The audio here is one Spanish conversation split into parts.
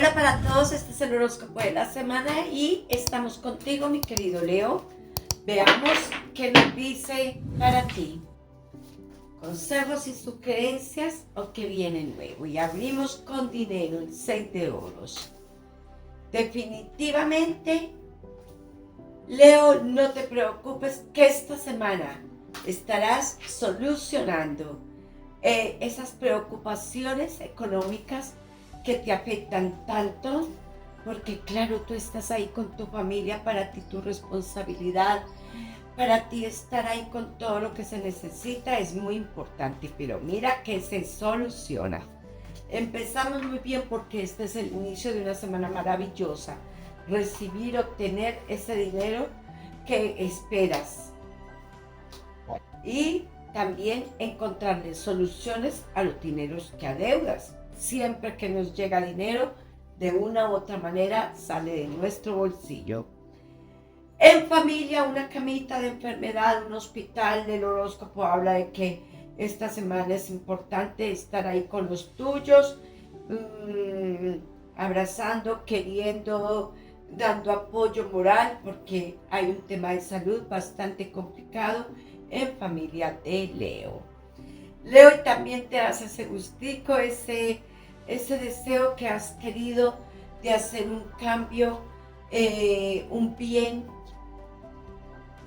Hola para todos, este es el horóscopo de la semana y estamos contigo, mi querido Leo. Veamos qué nos dice para ti. Consejos y sugerencias o qué viene nuevo. Y abrimos con dinero, el 6 de oros. Definitivamente, Leo, no te preocupes que esta semana estarás solucionando esas preocupaciones económicas que te afectan tanto, porque claro, tú estás ahí con tu familia, para ti tu responsabilidad, para ti estar ahí con todo lo que se necesita es muy importante, pero mira que se soluciona. Empezamos muy bien porque este es el inicio de una semana maravillosa. Recibir, obtener ese dinero que esperas. Y también encontrarle soluciones a los dineros que adeudas. Siempre que nos llega dinero, de una u otra manera sale de nuestro bolsillo. En familia, una camita de enfermedad, un hospital. El horóscopo habla de que esta semana es importante estar ahí con los tuyos, abrazando, queriendo, dando apoyo moral, porque hay un tema de salud bastante complicado en familia de Leo. Leo, y también te hace ese gustico, ese deseo que has querido de hacer un cambio, un bien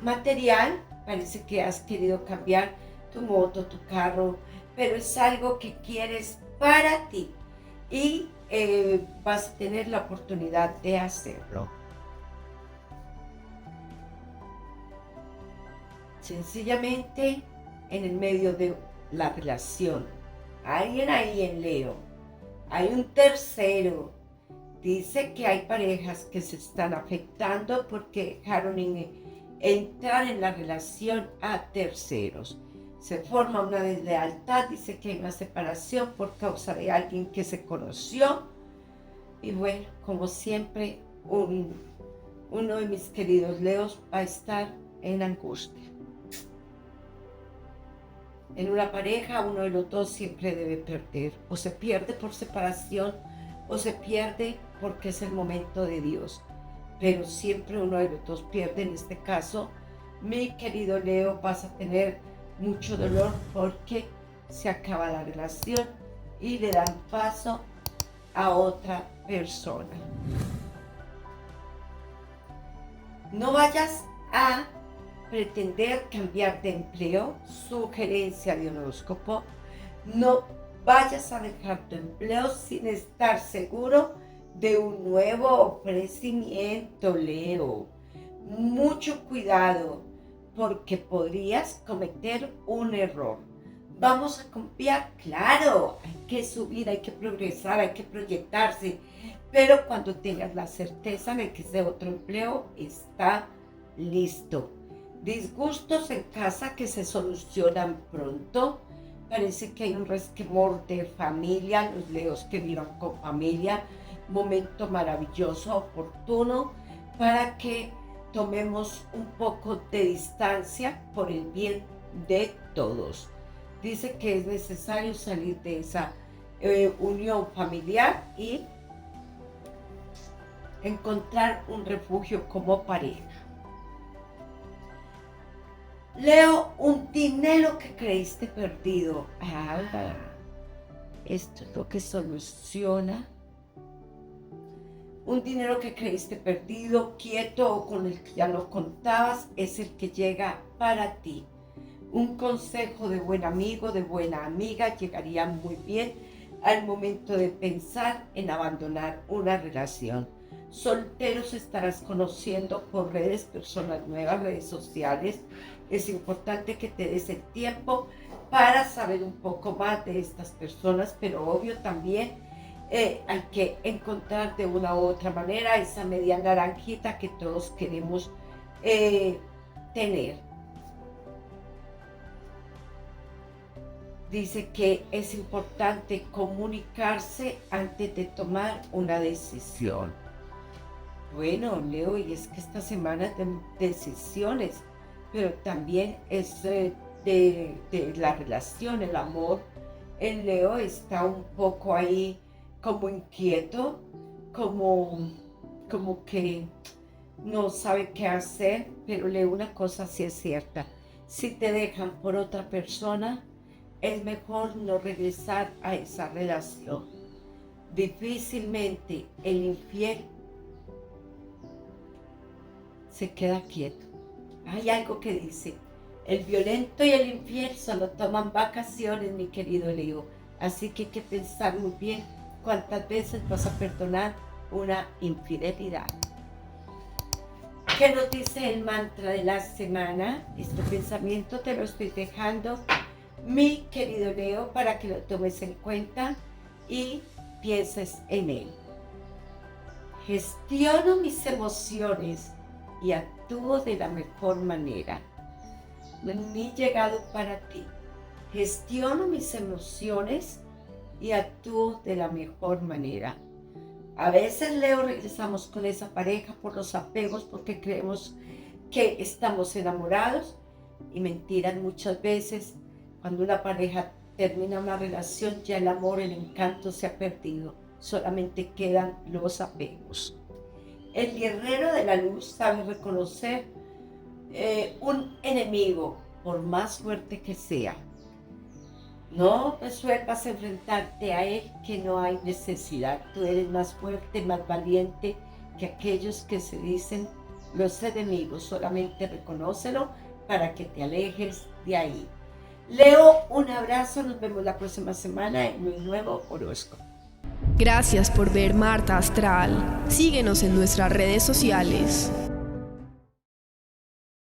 material. Parece que has querido cambiar tu moto, tu carro, pero es algo que quieres para ti y vas a tener la oportunidad de hacerlo. Sencillamente, en el medio de la relación, alguien ahí en Leo, hay un tercero. Dice que hay parejas que se están afectando porque dejaron entrar en la relación a terceros. Se forma una deslealtad, dice que hay una separación por causa de alguien que se conoció. Y bueno, como siempre, uno de mis queridos Leos va a estar en angustia. En una pareja, uno de los dos siempre debe perder. O se pierde por separación, o se pierde porque es el momento de Dios. Pero siempre uno de los dos pierde. En este caso, mi querido Leo, vas a tener mucho dolor porque se acaba la relación y le dan paso a otra persona. No vayas a pretender cambiar de empleo. Sugerencia de horóscopo: no vayas a dejar tu empleo sin estar seguro de un nuevo ofrecimiento, Leo. Mucho cuidado, porque podrías cometer un error. Vamos a confiar, claro, hay que subir, hay que progresar, hay que proyectarse, pero cuando tengas la certeza de que ese otro empleo está listo. Disgustos en casa que se solucionan pronto. Parece que hay un resquemor de familia, los Leos que vivan con familia. Momento maravilloso, oportuno, para que tomemos un poco de distancia por el bien de todos. Dice que es necesario salir de esa unión familiar y encontrar un refugio como pareja. Leo, un dinero que creíste perdido. Esto es lo que soluciona. Un dinero que creíste perdido, quieto o con el que ya no contabas, es el que llega para ti. Un consejo de buen amigo, de buena amiga, llegaría muy bien al momento de pensar en abandonar una relación. Solteros estarás conociendo por redes, personas nuevas, redes sociales. Es importante que te des el tiempo para saber un poco más de estas personas, pero obvio también hay que encontrar de una u otra manera esa media naranjita que todos queremos tener. Dice que es importante comunicarse antes de tomar una decisión. Bueno, Leo, y es que esta semana es de decisiones, pero también es de la relación, el amor. El Leo está un poco ahí como inquieto, como que no sabe qué hacer, pero Leo, una cosa sí es cierta. Si te dejan por otra persona, es mejor no regresar a esa relación. Difícilmente el infiel se queda quieto. Hay algo que dice, el violento y el infiel solo toman vacaciones, mi querido Leo. Así que hay que pensar muy bien cuántas veces vas a perdonar una infidelidad. ¿Qué nos dice el mantra de la semana? Este pensamiento te lo estoy dejando, mi querido Leo, para que lo tomes en cuenta y pienses en él. Gestiono mis emociones y actúo de la mejor manera. Mi llegado para ti. Gestiono mis emociones y actúo de la mejor manera. A veces, Leo, regresamos con esa pareja por los apegos porque creemos que estamos enamorados y mentiras muchas veces. Cuando una pareja termina una relación, ya el amor, el encanto se ha perdido. Solamente quedan los apegos. El guerrero de la luz sabe reconocer un enemigo, por más fuerte que sea. No resuelvas enfrentarte a él, que no hay necesidad. Tú eres más fuerte, más valiente que aquellos que se dicen los enemigos. Solamente reconócelo para que te alejes de ahí. Leo, un abrazo. Nos vemos la próxima semana en un nuevo horóscopo. Gracias por ver Marta Astral. Síguenos en nuestras redes sociales.